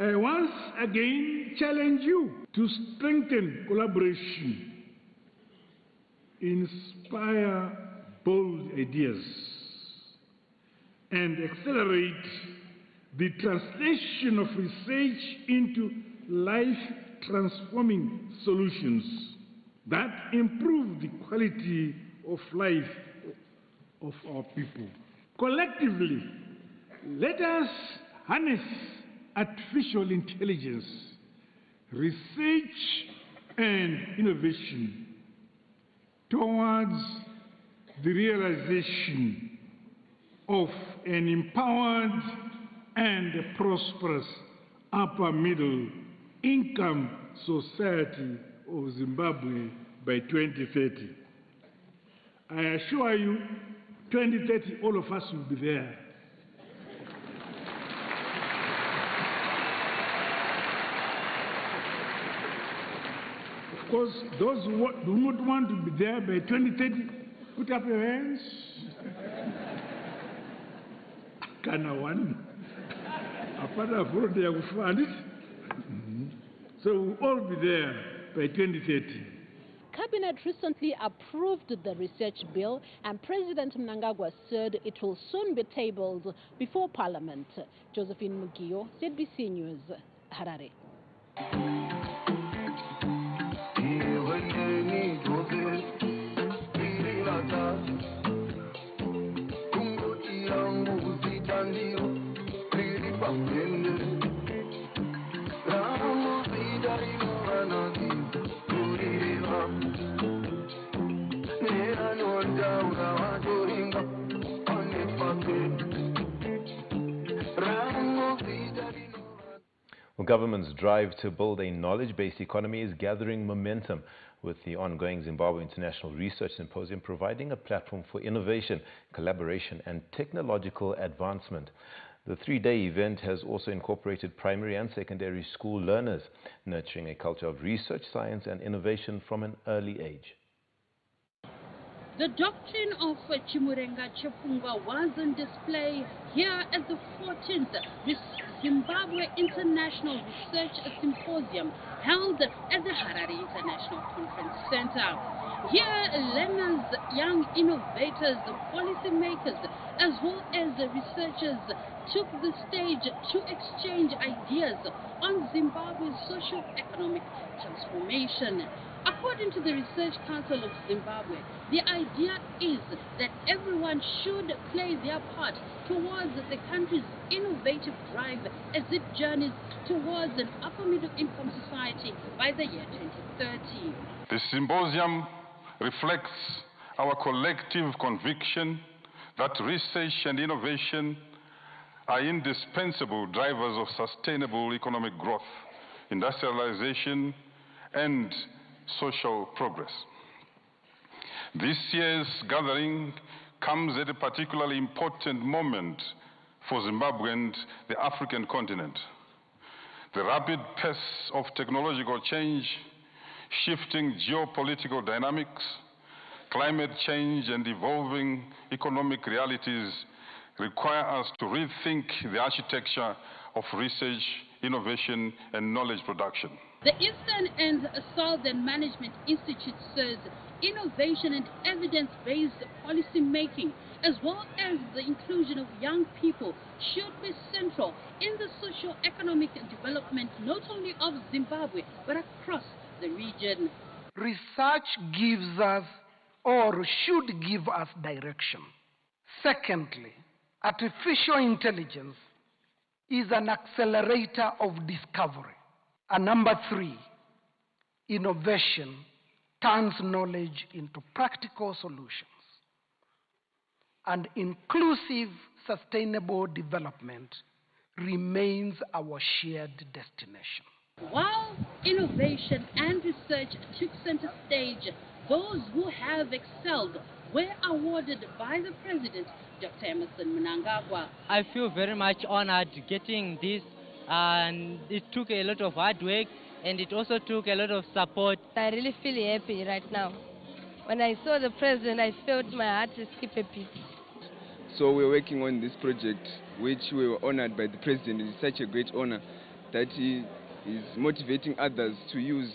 I once again challenge you to strengthen collaboration, inspire bold ideas, and accelerate the translation of research into life-transforming solutions that improve the quality of life of our people. Collectively, let us harness artificial intelligence, research and innovation towards the realization of an empowered and prosperous upper middle income society of Zimbabwe by 2030. I assure you, 2030, all of us will be there. Of course, those who do not want to be there by 2030, put up your hands. Kana one. Apart from the fund, so we'll all be there by 2030. Cabinet recently approved the research bill, and President Mnangagwa said it will soon be tabled before Parliament. Josephine Mugio, ZBC News, Harare. Well, government's drive to build a knowledge-based economy is gathering momentum, with the ongoing Zimbabwe International Research Symposium providing a platform for innovation, collaboration and technological advancement. The three-day event has also incorporated primary and secondary school learners, nurturing a culture of research, science and innovation from an early age. The doctrine of Chimurenga Chepunga was on display here at the 14th Zimbabwe International Research Symposium held at the Harare International Conference Center. Here, learners, young innovators, policymakers, as well as researchers took the stage to exchange ideas on Zimbabwe's socio-economic transformation. According to the Research Council of Zimbabwe, the idea is that everyone should play their part towards the country's innovative drive as it journeys towards an upper middle income society by the year 2030. The symposium reflects our collective conviction that research and innovation are indispensable drivers of sustainable economic growth, industrialization, and social progress. This year's gathering comes at a particularly important moment for Zimbabwe and the African continent. The rapid pace of technological change, shifting geopolitical dynamics, climate change and evolving economic realities require us to rethink the architecture of research, innovation and knowledge production. The Eastern and Southern Management Institute says innovation and evidence-based policy making, as well as the inclusion of young people, should be central in the socio-economic development not only of Zimbabwe, but across the region. Research gives us, or should give us, direction. Secondly, artificial intelligence is an accelerator of discovery. And number three, innovation turns knowledge into practical solutions. And inclusive, sustainable development remains our shared destination. While innovation and research took center stage, those who have excelled were awarded by the President, Dr. Emerson Mnangagwa. I feel very much honored getting this, and it took a lot of hard work and it also took a lot of support. I really feel happy right now. When I saw the President, I felt my heart skip a beat. So we're working on this project, which we were honored by the President. It's such a great honor that he is motivating others to use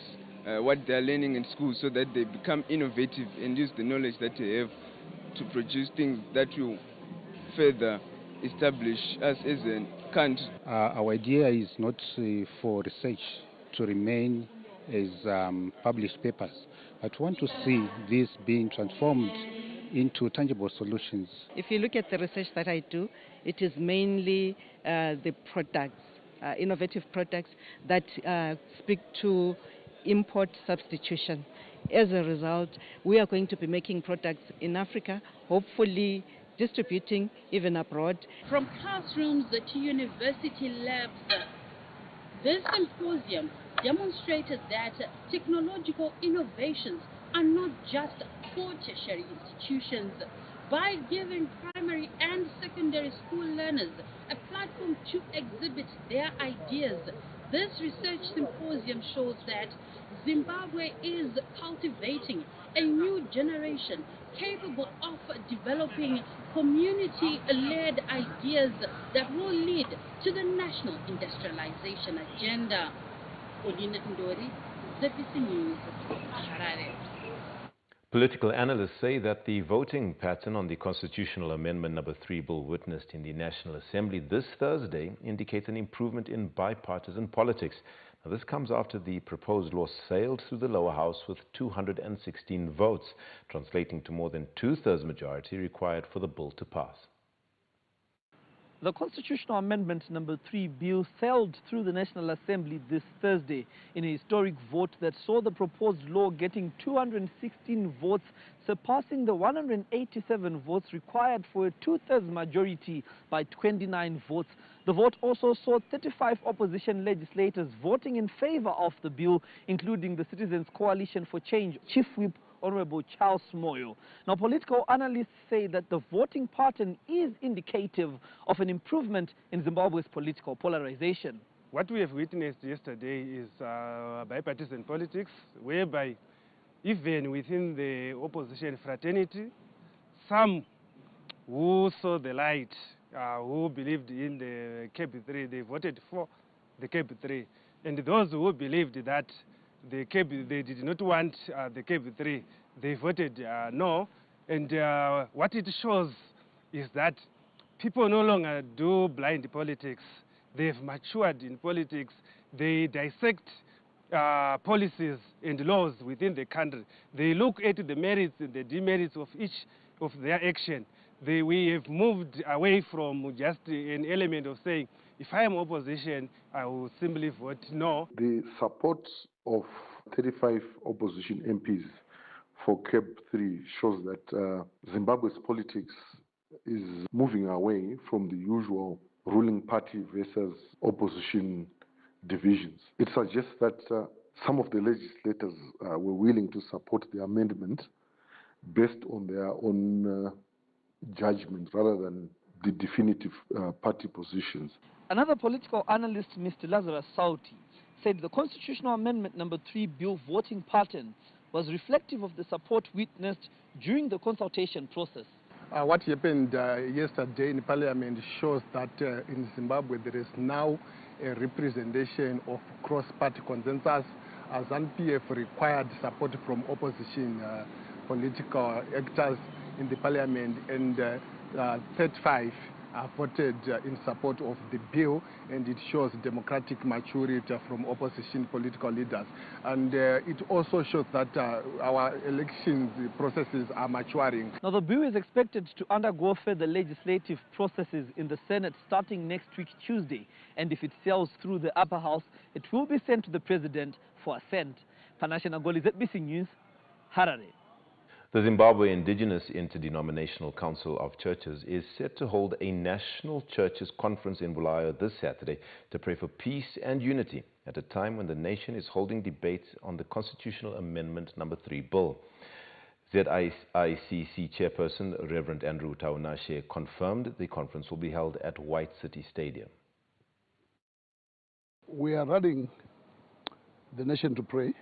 what they are learning in school so that they become innovative and use the knowledge that they have to produce things that will further establish us as a country. Our idea is not for research to remain as published papers, but we want to see this being transformed into tangible solutions. If you look at the research that I do, it is mainly the products, innovative products that speak to import substitution. As a result, we are going to be making products in Africa, hopefully distributing even abroad. From classrooms to university labs, this symposium demonstrated that technological innovations are not just for tertiary institutions. By giving primary and secondary school learners a platform to exhibit their ideas, this research symposium shows that Zimbabwe is cultivating a new generation capable of developing community-led ideas that will lead to the national industrialization agenda. Olina Ndori, ZBC News, Harare. Political analysts say that the voting pattern on the Constitutional Amendment No. 3 bill witnessed in the National Assembly this Thursday indicates an improvement in bipartisan politics. Now, this comes after the proposed law sailed through the lower house with 216 votes, translating to more than two-thirds majority required for the bill to pass. The Constitutional Amendment No. 3 bill sailed through the National Assembly this Thursday in a historic vote that saw the proposed law getting 216 votes, surpassing the 187 votes required for a two-thirds majority by 29 votes. The vote also saw 35 opposition legislators voting in favor of the bill, including the Citizens Coalition for Change Chief Whip Honorable Charles Moyo. Now, political analysts say that the voting pattern is indicative of an improvement in Zimbabwe's political polarization. What we have witnessed yesterday is bipartisan politics, whereby even within the opposition fraternity, some who saw the light, who believed in the KB3, they voted for the KB3. And those who believed that they did not want the KB3, they voted no. And what it shows is that people no longer do blind politics. They've matured in politics. They dissect policies and laws within the country. They look at the merits and the demerits of each of their action. We have moved away from just an element of saying, if I am opposition, I will simply vote no. The support of 35 opposition MPs for CAB 3 shows that Zimbabwe's politics is moving away from the usual ruling party versus opposition divisions. It suggests that some of the legislators were willing to support the amendment based on their own judgment rather than the definitive party positions. Another political analyst, Mr. Lazarus Sauti, said the Constitutional Amendment No. 3 bill voting pattern was reflective of the support witnessed during the consultation process. What happened yesterday in Parliament shows that in Zimbabwe there is now a representation of cross-party consensus, as ZANU-PF required support from opposition political actors in the Parliament, and 35 voted in support of the bill, and it shows democratic maturity from opposition political leaders. And it also shows that our elections processes are maturing. Now, the bill is expected to undergo further legislative processes in the Senate starting next week, Tuesday. And if it sails through the upper house, it will be sent to the president for assent. Panashe Nagoli, ZBC News, Harare. The Zimbabwe Indigenous Interdenominational Council of Churches is set to hold a National Churches Conference in Bulawayo this Saturday to pray for peace and unity at a time when the nation is holding debates on the Constitutional Amendment No. 3 bill. ZICC Chairperson Reverend Andrew Taunashe confirmed the conference will be held at White City Stadium. We are running the nation to pray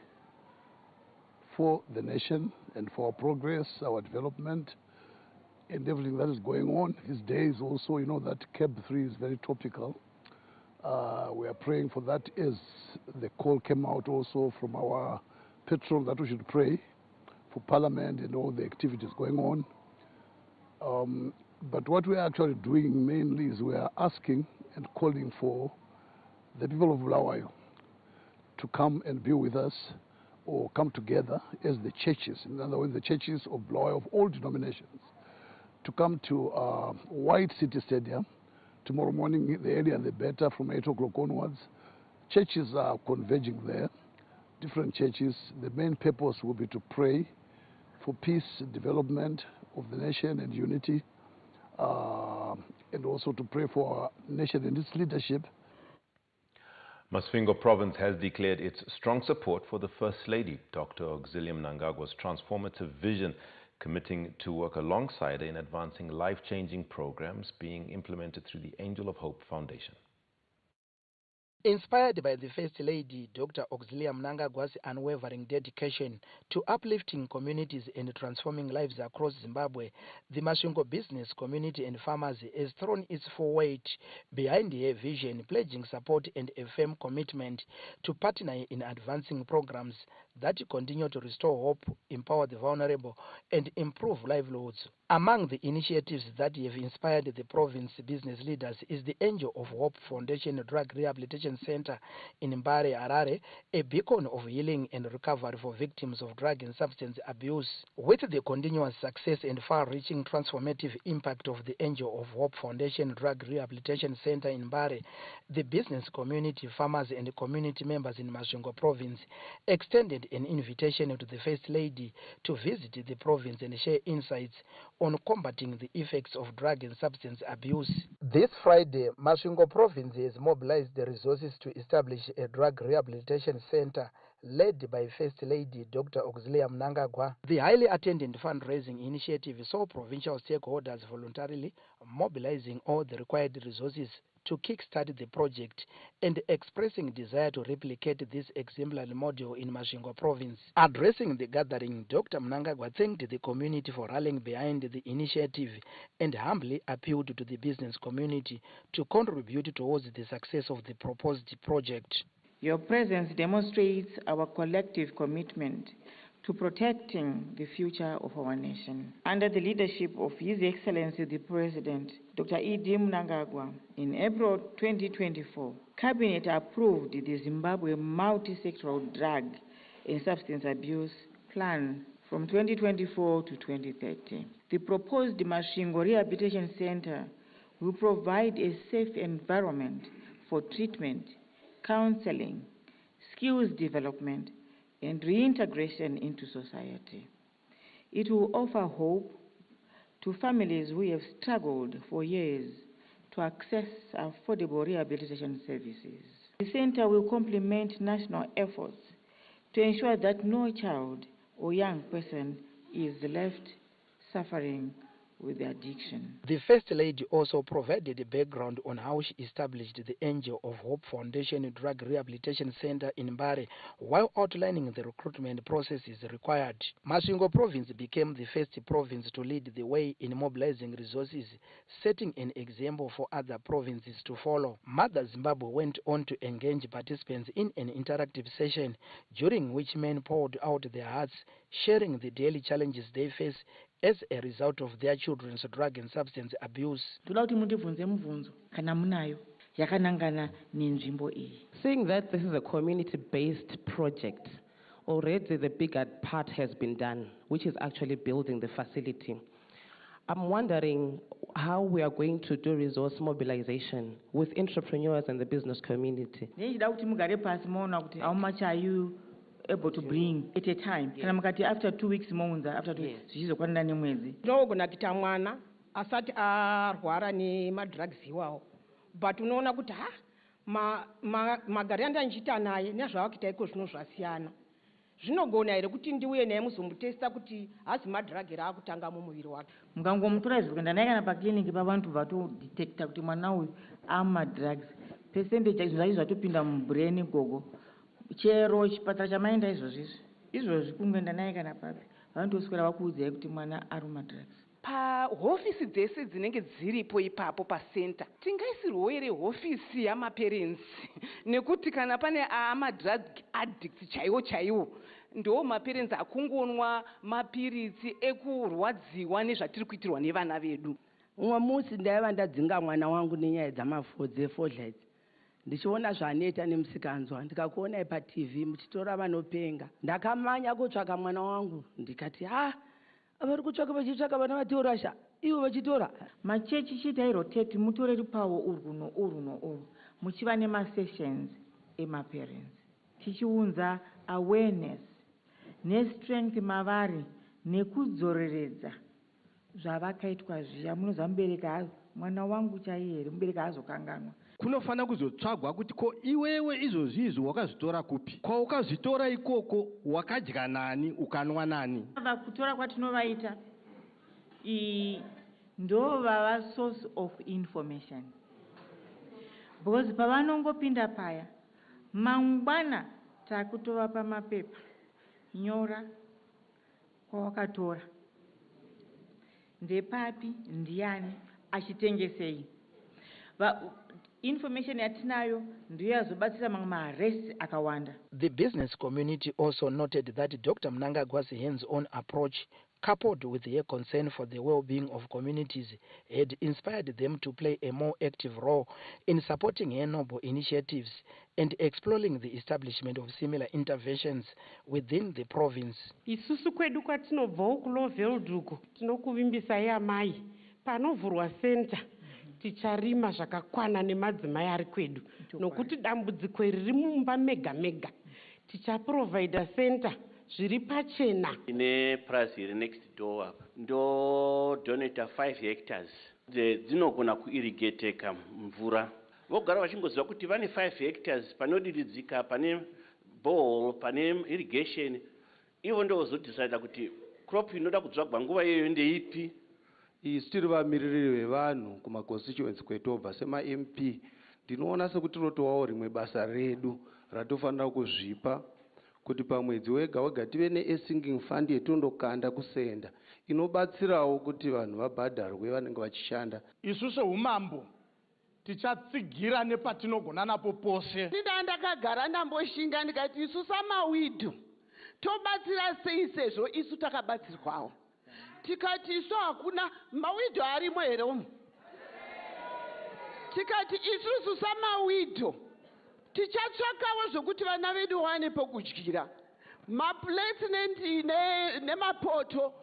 for the nation and for our progress, our development, and everything that is going on these days. Also, you know that CAB 3 is very topical. We are praying for that as the call came out also from our patron that we should pray for Parliament and all the activities going on. But what we are actually doing mainly is we are asking and calling for the people of Bulawayo to come and be with us or come together as the churches, in other words, the churches of Bulawayo of all denominations, to come to White City Stadium tomorrow morning, the earlier the better, from 8 o'clock onwards. Churches are converging there, different churches. The main purpose will be to pray for peace, development of the nation and unity, and also to pray for our nation and its leadership. Masvingo Province has declared its strong support for the First Lady, Dr. Auxilium Mnangagwa's transformative vision, committing to work alongside her in advancing life-changing programs being implemented through the Angel of Hope Foundation. Inspired by the First Lady, Dr. Auxilium Mnangagwa's unwavering dedication to uplifting communities and transforming lives across Zimbabwe, the Masvingo business community and farmers has thrown its full weight behind her vision, pledging support and a firm commitment to partner in advancing programs that continue to restore hope, empower the vulnerable, and improve livelihoods. Among the initiatives that have inspired the province business leaders is the Angel of Hope Foundation Drug Rehabilitation Center in Mbare, Harare, a beacon of healing and recovery for victims of drug and substance abuse. With the continuous success and far-reaching transformative impact of the Angel of Hope Foundation Drug Rehabilitation Center in Mbare, the business community, farmers and community members in Masvingo Province extended an invitation to the First Lady to visit the province and share insights on combating the effects of drug and substance abuse. This Friday, Masvingo Province has mobilized the resources to establish a drug rehabilitation center led by First Lady Dr. Auxilium Mnangagwa. The highly attended fundraising initiative saw provincial stakeholders voluntarily mobilizing all the required resources to kickstart the project and expressing desire to replicate this exemplary model in Masvingo Province. Addressing the gathering, Dr. Mnangagwa thanked the community for rallying behind the initiative and humbly appealed to the business community to contribute towards the success of the proposed project. Your presence demonstrates our collective commitment to protecting the future of our nation. Under the leadership of His Excellency the President, Dr. E.D. Mnangagwa, in April 2024, Cabinet approved the Zimbabwe Multi-Sectoral Drug and Substance Abuse Plan from 2024 to 2030. The proposed Masvingo Rehabilitation Center will provide a safe environment for treatment, counseling, skills development, and reintegration into society. It will offer hope to families who have struggled for years to access affordable rehabilitation services. The center will complement national efforts to ensure that no child or young person is left suffering with the addiction. The First Lady also provided a background on how she established the Angel of Hope Foundation Drug Rehabilitation Center in Mbare, while outlining the recruitment processes required. Masvingo Province became the first province to lead the way in mobilizing resources, setting an example for other provinces to follow. Mother Zimbabwe went on to engage participants in an interactive session, during which men poured out their hearts, sharing the daily challenges they face as a result of their children's drug and substance abuse. Seeing that this is a community-based project, already the bigger part has been done, which is actually building the facility. I'm wondering how we are going to do resource mobilization with entrepreneurs and the business community. How much are you able to bring at a time? After 2 weeks, after 2 weeks, ndogona kuita mwana asati arwara nemadrugs iwawo, but unoona kuti magari andandichita naye nezvaakaita iko zvino zvasiyana. Zvinogona here kuti ndiuye naye muzomutesta kuti hazi madhiragi raakutanga mumuviri wake. Mukangomutora izvo kuenda naye kana pakliniki pavantu vatodetecta kuti mwana uyu amadrugs, percentage zvacho zvatopinda mubrain ikoko. Chero chipatara chamaenda izvozvi kungoenda naye kana papi, vanotoswera vakuudzai kuti mwana ari mumadrugs. pahofisi dzese dzinenge dziripo ipapo pasenta tingaisirwo here hofisi yamaparents nekuti kana pane amadrug addicts chaiwo ndo maparents akungonwa mapiritsi ekurwadziwa nezvatiri kuitirwa nevana vedu. Umwe musi ndaiva ndadzinga mwana wangu nenyaya dzamafodzi efodla idzi ndichiona zvanoita nemusikanzwa ndikakuonai paTV muchitora vanopenga ndakamanya kutsvaka mwana wangu ndikati vari kutsvaka vachitsvaka vana vatiorasha ivo vachitora. Machechi chitairotate mutore rupawo urwu nourwu muchiva nemasessions emaparents tichiunza awareness nestrength mavari nekudzoreredza zvavakaitwa zviya. Munoziva mubereki mwana wangu chaiye here mubereki azokanganwa. Kunofanira kuzotsvagwa kuti ko iwewe izvozvizvi wakazvitora kupi, kwaukazvitora ikoko wakadya nani ukanwa nani. Kutora kwatinovaita ndo vava source of information because pavanongopinda paya mangwana takutova pamapepa nyora kwawakatora ndepapi ndiani achitengesei. Information yatinayo ndiyo yazobatsira mamwe maarrest akawanda. The business community also noted that Dr. Mnangagwa's hands-on approach coupled with their concern for the well-being of communities had inspired them to play a more active role in supporting her noble initiatives and exploring the establishment of similar interventions within the province. Isusu kwedu kwatinobvawo kulovelduko tinokuvimbisai amai panovhurwa center ticharima zvakakwana nemadzimai ari kwedu nokuti dambudziko riri mumba mega mega tichaprovida center zviri pachena. Ine plus iri next door apa ndo donata 5 hectares dzinogona kuirigeteka mvura. Vogara vachingoziva kuti vane 5 hectares panodiridzika pane borehole pane irrigation. Ivo ndovozodecida kuti crop inoda kudzvagwa nguva iyoyo ndeipi. Isu tiri vamiriri vevanhu kumaconstituency kwetobva sema-MP ndinoona sekuti tinotovawo rimwe basa redu ratofanira kuzvipa kuti pamwedzi wega wega tive ne-singing fund yetondokanda kusenda inobatsirawo kuti vanhu vabhadharwe vanenge vachishanda. Isusu umambo tichatsigira nepatinogona napo pose. Ndakagara ndamboshinga ndikati isusu amawidho tobatsira sei sezvo isu takabatsirwawo. Tikati isu hakuna mawidho arimo here umu. Tikati isusu samawidho tichatsvakawo zvokuti vana vedu wane pokudyira. Maplates nemapoto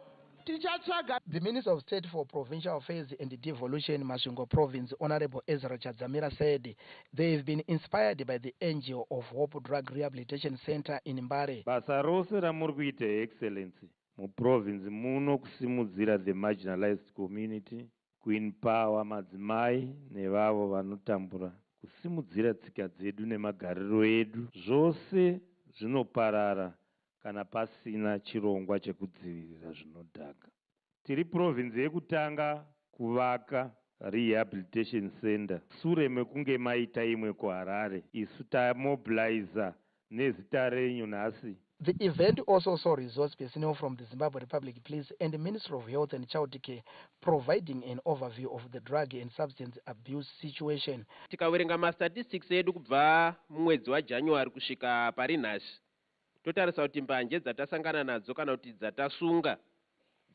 tichatsvaga. The Minister of State for Provincial Affairs and Devolution, Masvingo Province, Honorable Ezra Chadzamira, said they have been inspired by the NGO of Hope Drug Rehabilitation Center in Mbare. Basa rose ramuri kuita excellency muprovince muno kusimudzira the marginalized community, kuempower madzimai nevavo vanotambura, kusimudzira tsika dzedu nemagariro edu, zvose zvinoparara kana pasina chirongwa chekudzivirira zvinodhaka. Tiri province yekutanga kuvaka rehabilitation center sure mekunge maita imwe kuHarare. Isu tamobiliza nezita renyu nhasi. The event also saw resource personnel from the Zimbabwe Republic Police and the Ministry of Health and Child Care providing an overview of the drug and substance abuse situation. Tikawerenga mastatistics edu kubva mumwedzi waJanuary kusvika pari nhasi, totarisa kuti mbanje dzatasangana nadzo kana kuti dzatasunga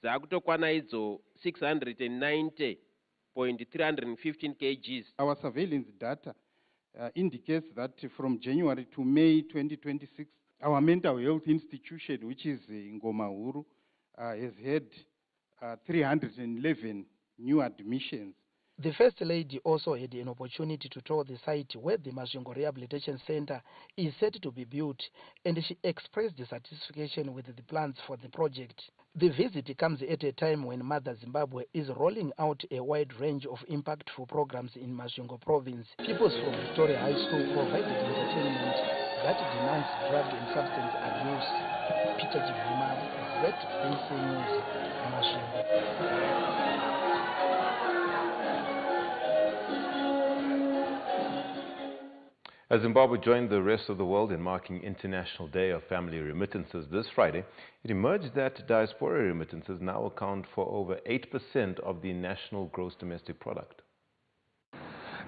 dzakutokwana idzo 690.315 kgs. Our surveillance data indicates that from January to May 2026, our mental health institution, which is Ngoma Huru, has had 311 new admissions. The First Lady also had an opportunity to tour the site where the Masvingo Rehabilitation Center is set to be built, and she expressed dissatisfaction with the plans for the project. The visit comes at a time when Mother Zimbabwe is rolling out a wide range of impactful programs in Masvingo Province. Pupils from Victoria High School provided entertainment that denounced drug and substance abuse. Peter Chivuma, ZBC News, Masvingo. As Zimbabwe joined the rest of the world in marking International Day of Family Remittances this Friday, it emerged that diaspora remittances now account for over 8% of the national gross domestic product.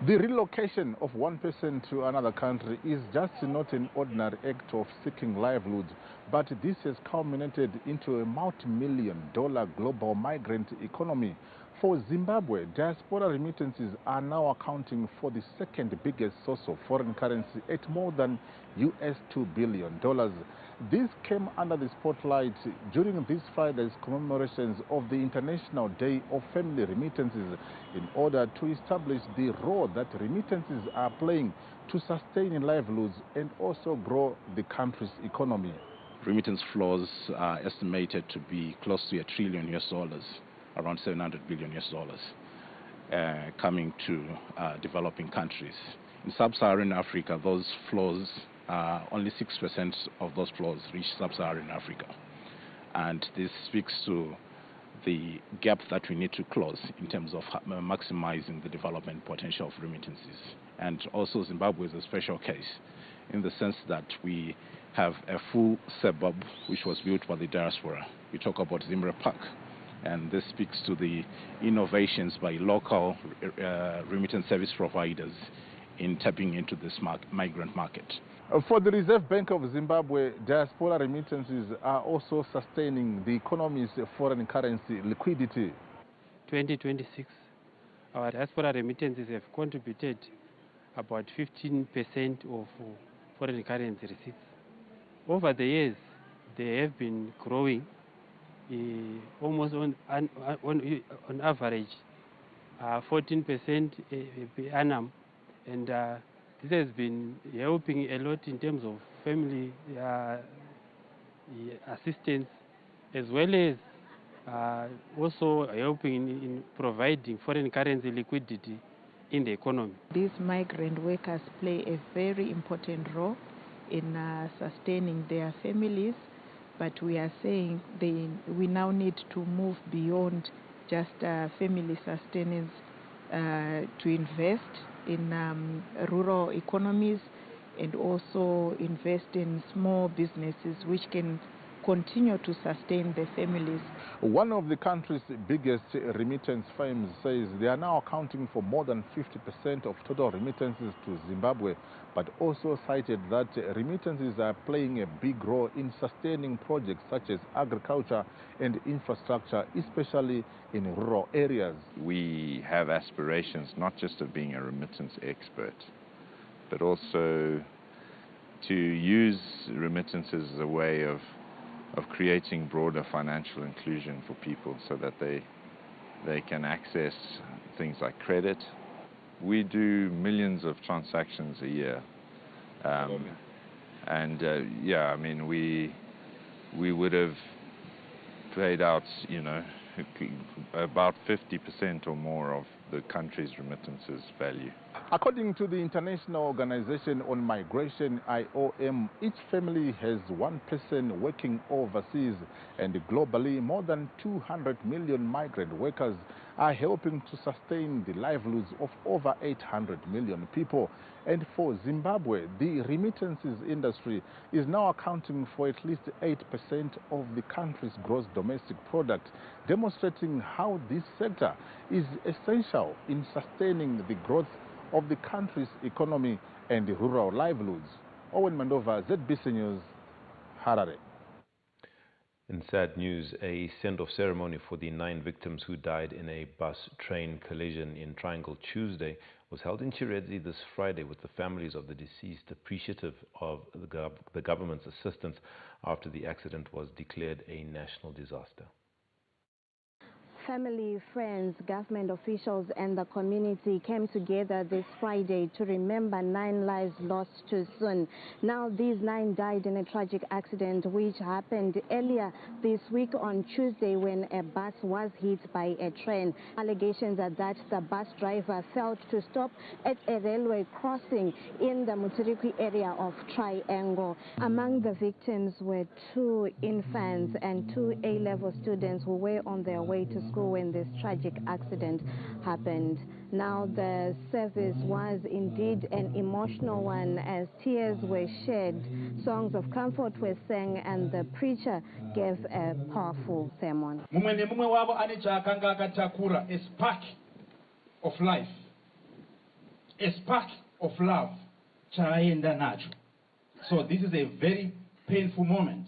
The relocation of one person to another country is just not an ordinary act of seeking livelihoods, but this has culminated into a multi-million-dollar global migrant economy. For Zimbabwe, diaspora remittances are now accounting for the second biggest source of foreign currency at more than US $2 billion. This came under the spotlight during this Friday's commemorations of the International Day of Family Remittances in order to establish the role that remittances are playing to sustain livelihoods and also grow the country's economy. Remittance flows are estimated to be close to $1 trillion, around $700 billion, coming to developing countries. In sub-Saharan Africa, those flows, only 6% of those flows reach sub-Saharan Africa. And this speaks to the gap that we need to close in terms of maximizing the development potential of remittances. And also Zimbabwe is a special case in the sense that we have a full suburb which was built by the diaspora. We talk about Zimre Park. And this speaks to the innovations by local remittance service providers in tapping into this migrant market. For the Reserve Bank of Zimbabwe, diaspora remittances are also sustaining the economy's foreign currency liquidity. 2026, our diaspora remittances have contributed about 15% of foreign currency receipts. Over the years, they have been growing almost on average 14% per annum, and this has been helping a lot in terms of family assistance, as well as also helping in providing foreign currency liquidity in the economy. These migrant workers play a very important role in sustaining their families, but we are saying we now need to move beyond just family sustenance to invest in rural economies and also invest in small businesses which can continue to sustain their families. One of the country's biggest remittance firms says they are now accounting for more than 50% of total remittances to Zimbabwe, but also cited that remittances are playing a big role in sustaining projects such as agriculture and infrastructure, especially in rural areas. We have aspirations not just of being a remittance expert, but also to use remittances as a way of creating broader financial inclusion for people so that they can access things like credit. We do millions of transactions a year. Yeah, I mean, we would have paid out, you know, about 50% or more of the country's remittances value. According to the International Organization on Migration, IOM, each family has one person working overseas, and globally more than 200 million migrant workers are helping to sustain the livelihoods of over 800 million people. And for Zimbabwe, the remittances industry is now accounting for at least 8% of the country's gross domestic product, demonstrating how this sector is essential in sustaining the growth of the country's economy and rural livelihoods. Owen Mandova, ZBC News, Harare. In sad news, a send-off ceremony for the 9 victims who died in a bus-train collision in Triangle Tuesday was held in Chiredzi this Friday, with the families of the deceased appreciative of the government's assistance after the accident was declared a national disaster. Family, friends, government officials and the community came together this Friday to remember 9 lives lost too soon. Now these 9 died in a tragic accident which happened earlier this week on Tuesday when a bus was hit by a train. Allegations are that the bus driver failed to stop at a railway crossing in the Mutirikwi area of Triangle. Among the victims were 2 infants and 2 A-level students who were on their way to school when this tragic accident happened. Now, the service was indeed an emotional one as tears were shed, songs of comfort were sang, and the preacher gave a powerful sermon. A spark of life, a spark of love. So this is a very painful moment.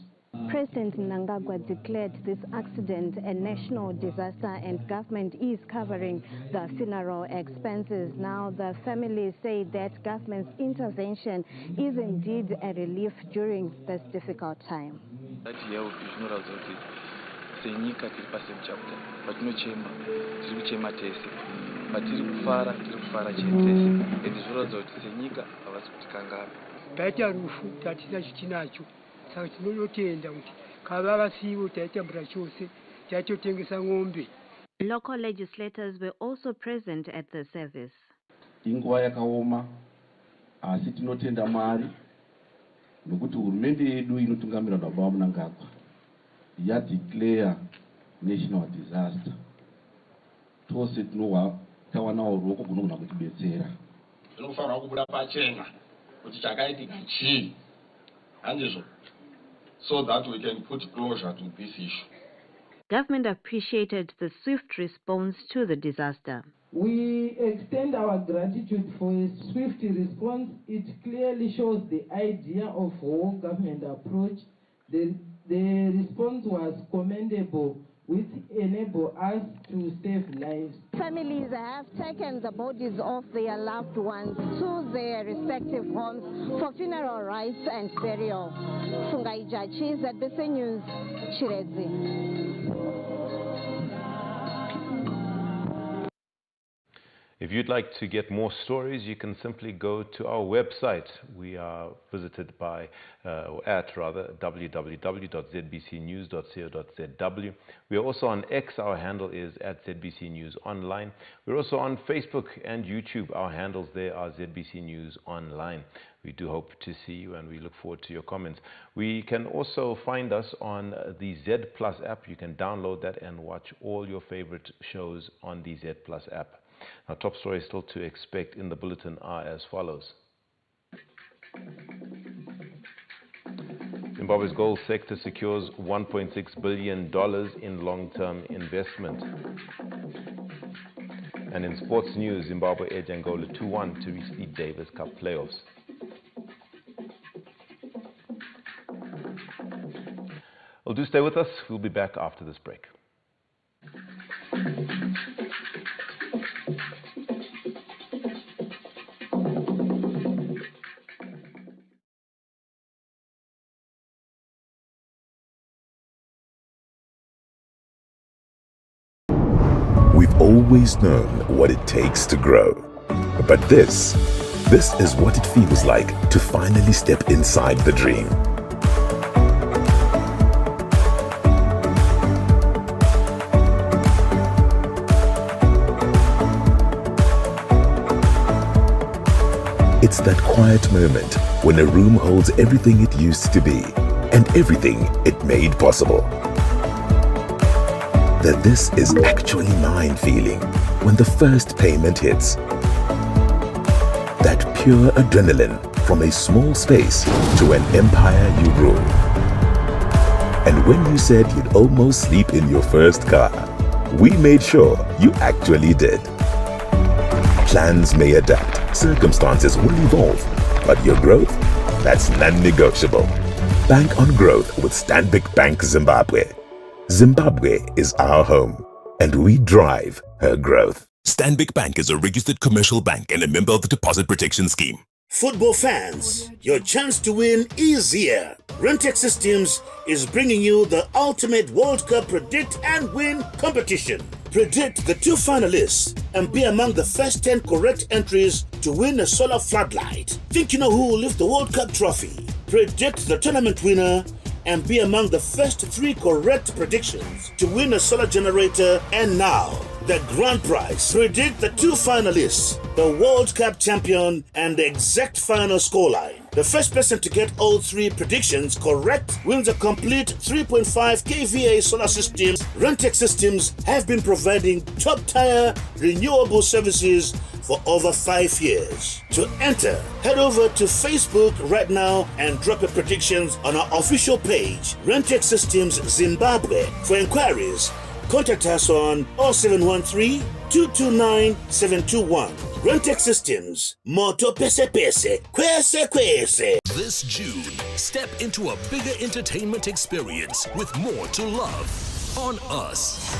President Mnangagwa declared this accident a national disaster and government is covering the funeral expenses. Now the families say that government's intervention is indeed a relief during this difficult time. Local legislators were also present at the service. Inguva yakaoma asi tinotenda Mwari nokuti hurumende yedu inotungamirwa naBaba Mnangagwa yadeclare national disaster. Tose tawanawo ruoko kunogona kutibetsera. Tinofanira kubuda pachena kuti chakaitika chii handizvo, so that we can put closure to this issue. Government appreciated the swift response to the disaster. We extend our gratitude for a swift response. It clearly shows the idea of whole government approach. The response was commendable, which enable us to save lives. Families have taken the bodies of their loved ones to their respective homes for funeral rites and burial. Fungai Jachi, ZBC News, Chiredzi. If you'd like to get more stories, you can simply go to our website. We are visited by, at www.zbcnews.co.zw. We are also on X. Our handle is at ZBC News Online. We're also on Facebook and YouTube. Our handles there are ZBC News Online. We do hope to see you and we look forward to your comments. We can also find us on the Z Plus app. You can download that and watch all your favorite shows on the Z Plus app. Our top stories still to expect in the bulletin are as follows. Zimbabwe's gold sector secures $1.6 billion in long-term investment. And in sports news, Zimbabwe edge Angola 2-1 to reach the Davis Cup playoffs. Well, do stay with us. We'll be back after this break. We've always known what it takes to grow. But this is what it feels like to finally step inside the dream. It's that quiet moment when a room holds everything it used to be and everything it made possible. That this is actually mine feeling when the first payment hits. That pure adrenaline from a small space to an empire you rule. And when you said you'd almost sleep in your first car, we made sure you actually did. Plans may adapt, circumstances will evolve, but your growth, that's non-negotiable. Bank on growth with Stanbic Bank Zimbabwe. Zimbabwe is our home, and we drive her growth. Stanbic Bank is a registered commercial bank and a member of the Deposit Protection Scheme. Football fans, your chance to win is here. Rentex Systems is bringing you the ultimate World Cup Predict and Win competition. Predict the 2 finalists and be among the first 10 correct entries to win a solar floodlight. Think you know who will lift the World Cup trophy? Predict the tournament winner and be among the first 3 correct predictions to win a solar generator. And now, the grand prize. Predict the 2 finalists, the World Cup champion, and the exact final scoreline. The first person to get all 3 predictions correct wins a complete 3.5 kVA solar system. Rentex Systems have been providing top-tier renewable services for over 5 years. To enter, head over to Facebook right now and drop your predictions on our official page, Rentex Systems Zimbabwe. For inquiries, contact us on 0713 229 721. Rentex Systems, Moto Pese Pese, Kwese Kwese. This June, step into a bigger entertainment experience with more to love on us.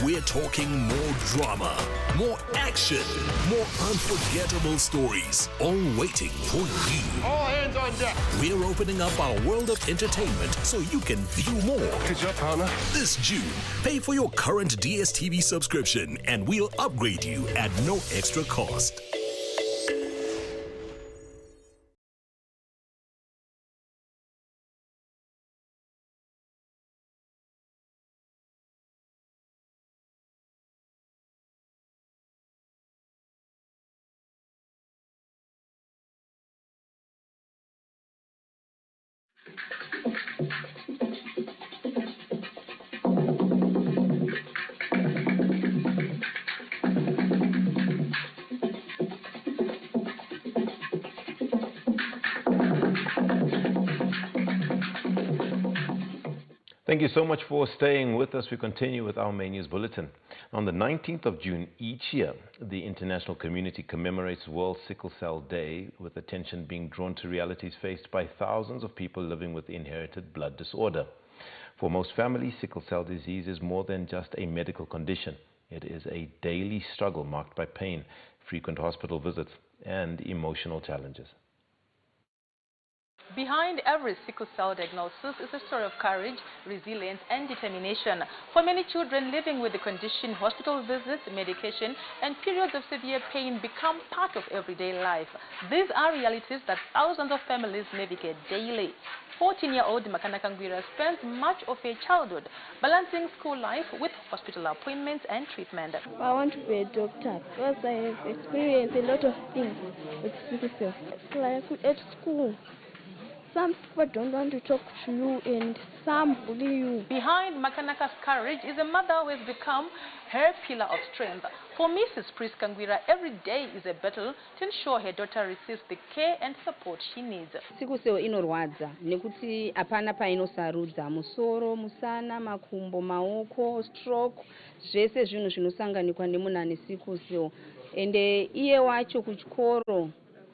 We're talking more drama, more action, more unforgettable stories, all waiting for you. All hands on deck. We're opening up our world of entertainment so you can view more. Good job, partner. This June, pay for your current DSTV subscription and we'll upgrade you at no extra cost. Thank you so much for staying with us. We continue with our main news bulletin. On the 19th of June each year, the international community commemorates World Sickle Cell Day, with attention being drawn to realities faced by thousands of people living with inherited blood disorder. For most families, sickle cell disease is more than just a medical condition. It is a daily struggle marked by pain, frequent hospital visits, and emotional challenges. Behind every sickle cell diagnosis is a story of courage, resilience, and determination. For many children living with the condition, hospital visits, medication, and periods of severe pain become part of everyday life. These are realities that thousands of families navigate daily. 14-year-old Makanaka Ngwira spends much of her childhood balancing school life with hospital appointments and treatment. I want to be a doctor because I have experienced a lot of things with sickle cell. It's like at school. Some people don't want to talk to you and some bully you. Behind Makanaka's courage is a mother who has become her pillar of strength. For Mrs. Priska Ngwira, every day is a battle to ensure her daughter receives the care and support she needs. Sickle cell inorwadza nekuti apana painosarudza musoro, musana, makumbo, maoko, stroke, zvese zvinhu zvinosanganikwa nemunhu ane sickle cell. Ende iye wacho kuchikoro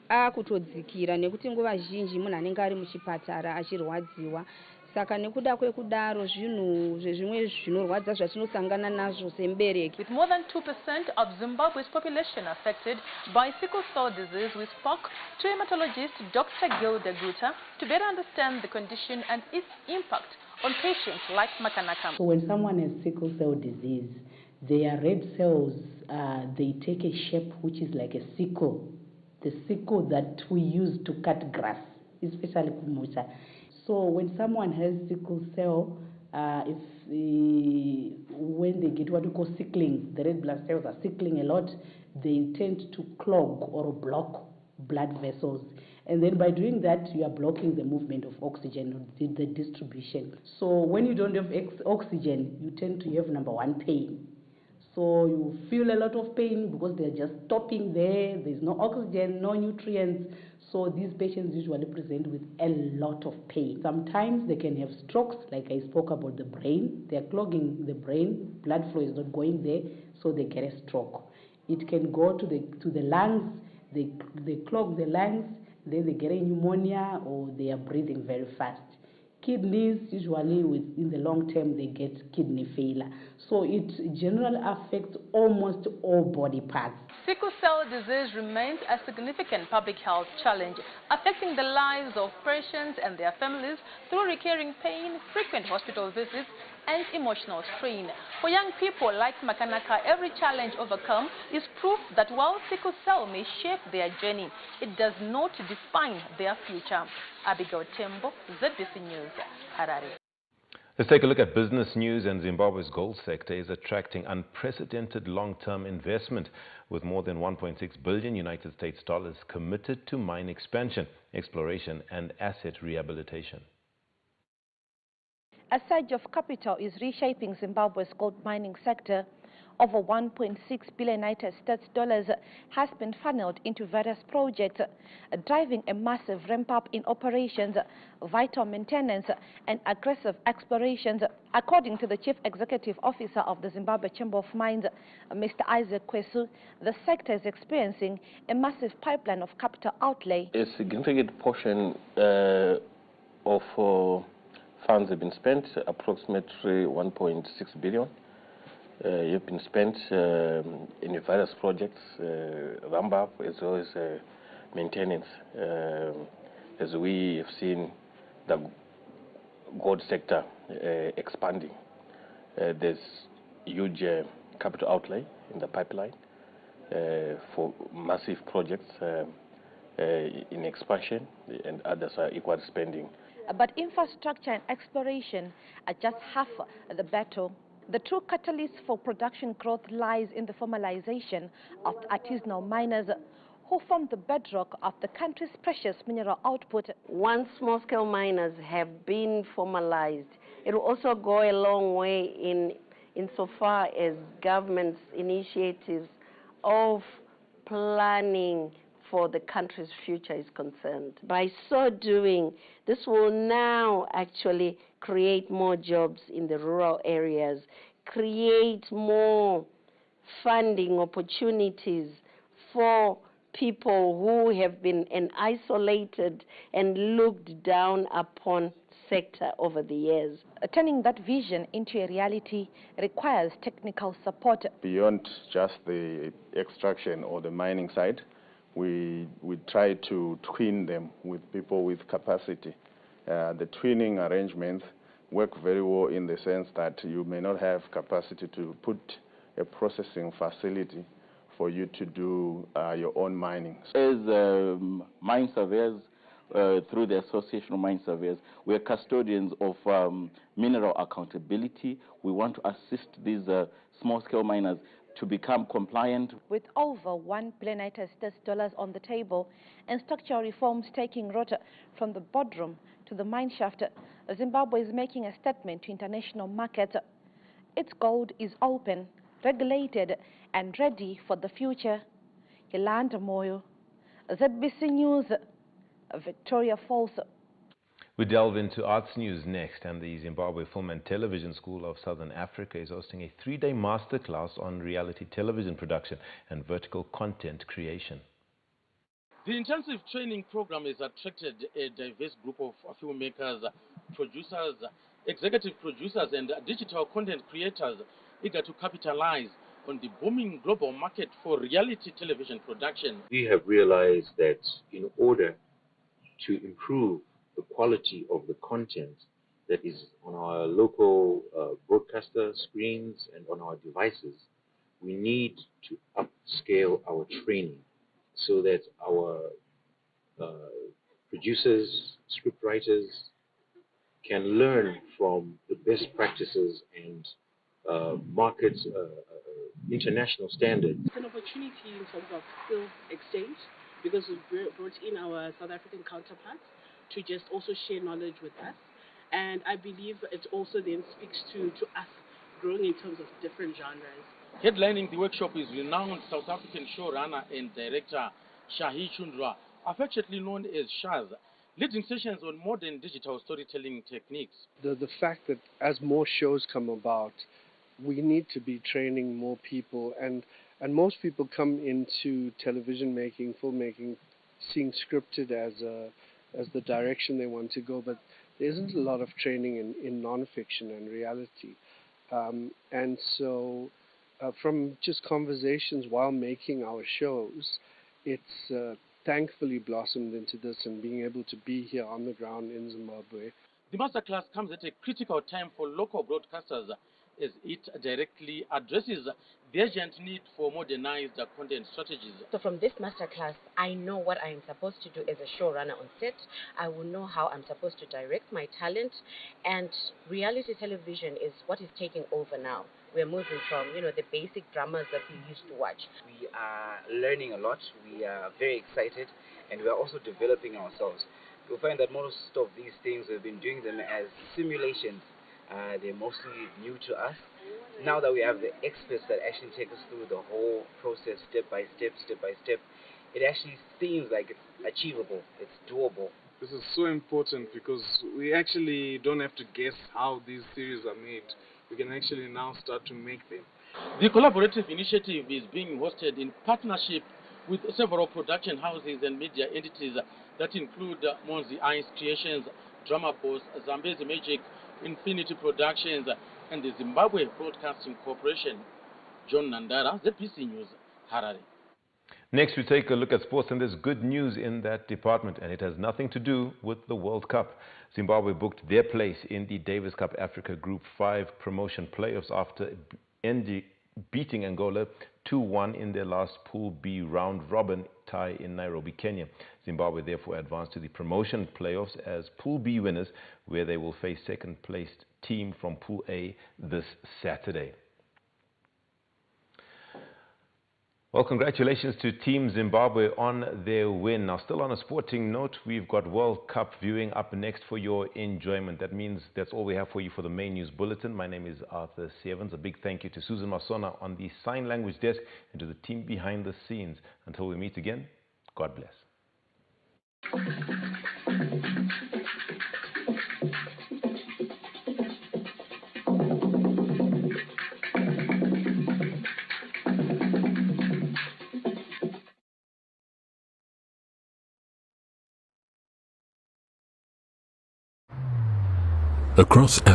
akutodzikira nekuti nguva zhinji munhu anenge ari muchipatara achirwadziwa. Saka nekuda kwekudaro zvinhu zvezvimwe zvinorwadza zvatinosangana nazvo sembereki. With more than 2% of Zimbabwe's population affected by sickle cell disease, we spoke to hematologist Dr. Gilda Guta to better understand the condition and its impact on patients like Makanaka. So when someone has sickle cell disease, their red cells, they take a shape which is like a sickle. The sickle that we use to cut grass, especially kumucha. So when someone has sickle cell, when they get what we call sickling, the red blood cells are sickling a lot, they tend to clog or block blood vessels. And then by doing that, you are blocking the movement of oxygen, the distribution. So when you don't have oxygen, you tend to have, number one, pain. So you feel a lot of pain because they're just stopping there. There's no oxygen, no nutrients. So these patients usually present with a lot of pain. Sometimes they can have strokes, like I spoke about the brain. They're clogging the brain. Blood flow is not going there, so they get a stroke. It can go to the lungs. They clog the lungs. Then they get a pneumonia, or they are breathing very fast. Kidneys, usually in the long term, they get kidney failure. So it generally affects almost all body parts. Sickle cell disease remains a significant public health challenge, affecting the lives of patients and their families through recurring pain, frequent hospital visits, and emotional strain. For young people like Makanaka, every challenge overcome is proof that while sickle cell may shape their journey, it does not define their future. Abigail Tembo, ZBC News, Harare. Let's take a look at business news, and Zimbabwe's gold sector is attracting unprecedented long-term investment with more than 1.6 billion United States dollars committed to mine expansion, exploration and asset rehabilitation. A surge of capital is reshaping Zimbabwe's gold mining sector. Over 1.6 billion United States dollars has been funneled into various projects, driving a massive ramp-up in operations, vital maintenance and aggressive explorations. According to the Chief Executive Officer of the Zimbabwe Chamber of Mines, Mr. Isaac Kwesu, the sector is experiencing a massive pipeline of capital outlay. A significant portion of funds have been spent, approximately 1.6 billion. Have been spent in various projects, ramp-up as well as maintenance. As we have seen the gold sector expanding, there's huge capital outlay in the pipeline for massive projects in expansion, and others are equal spending. But infrastructure and exploration are just half the battle. The true catalyst for production growth lies in the formalization of the artisanal miners who form the bedrock of the country's precious mineral output. Once small-scale miners have been formalized, it will also go a long way insofar as government's initiatives of planning for the country's future is concerned. By so doing, this will now actually create more jobs in the rural areas, create more funding opportunities for people who have been an isolated and looked down upon sector over the years. Turning that vision into a reality requires technical support. Beyond just the extraction or the mining side, we try to twin them with people with capacity. The twinning arrangements work very well in the sense that you may not have capacity to put a processing facility for you to do your own mining. As mine surveyors, through the Association of Mine Surveyors, we are custodians of mineral accountability. We want to assist these small-scale miners to become compliant. With over $1 billion on the table and structural reforms taking root from the boardroom to the mine shaft, Zimbabwe is making a statement to international markets. Its gold is open, regulated and ready for the future. Yolanda Moyo, ZBC News, Victoria Falls. We delve into arts news next, and the Zimbabwe Film and Television School of Southern Africa is hosting a 3-day masterclass on reality television production and vertical content creation. The intensive training program has attracted a diverse group of filmmakers, producers, executive producers and digital content creators eager to capitalize on the booming global market for reality television production. We have realized that in order to improve the quality of the content that is on our local broadcaster screens and on our devices, we need to upscale our training so that our producers, scriptwriters can learn from the best practices and market international standards. It's an opportunity in terms of skills exchange because we've brought in our South African counterparts to just also share knowledge with us, and I believe it also then speaks to us growing in terms of different genres. Headlining the workshop is renowned South African showrunner and director Shahi Chundra, affectionately known as Shaz, leading sessions on modern digital storytelling techniques. The fact that as more shows come about, we need to be training more people, and most people come into television making, filmmaking, seeing scripted as the direction they want to go, but there isn't a lot of training in non-fiction and reality. And so from just conversations while making our shows, it's thankfully blossomed into this, and being able to be here on the ground in Zimbabwe. The masterclass comes at a critical time for local broadcasters as it directly addresses the urgent need for modernized content strategies. So from this masterclass, I know what I am supposed to do as a showrunner on set. I will know how I'm supposed to direct my talent, and reality television is what is taking over now. We're moving from, the basic dramas that we used to watch. We are learning a lot. We are very excited, and we are also developing ourselves. You'll find that most of these things, we've been doing them as simulations. They're mostly new to us. Now that we have the experts that actually take us through the whole process step by step, it actually seems like it's achievable, it's doable. This is so important because we actually don't have to guess how these series are made. We can actually now start to make them. The collaborative initiative is being hosted in partnership with several production houses and media entities that include Monzi Ice Creations, Drama Boss, Zambezi Magic, Infinity Productions, and the Zimbabwe Broadcasting Corporation. John Nandara, ZBC News, Harare. Next, we take a look at sports, and there's good news in that department, and it has nothing to do with the World Cup. Zimbabwe booked their place in the Davis Cup Africa Group 5 promotion playoffs after beating Angola 2-1 in their last Pool B round-robin tie in Nairobi, Kenya. Zimbabwe therefore advanced to the promotion playoffs as Pool B winners, where they will face second-placed team from Pool A this Saturday. Well, congratulations to Team Zimbabwe on their win. Now, still on a sporting note, we've got World Cup viewing up next for your enjoyment. That means that's all we have for you for the main news bulletin. My name is Arthur Sevens. A big thank you to Susan Masona on the sign language desk and to the team behind the scenes. Until we meet again, God bless. Across Africa.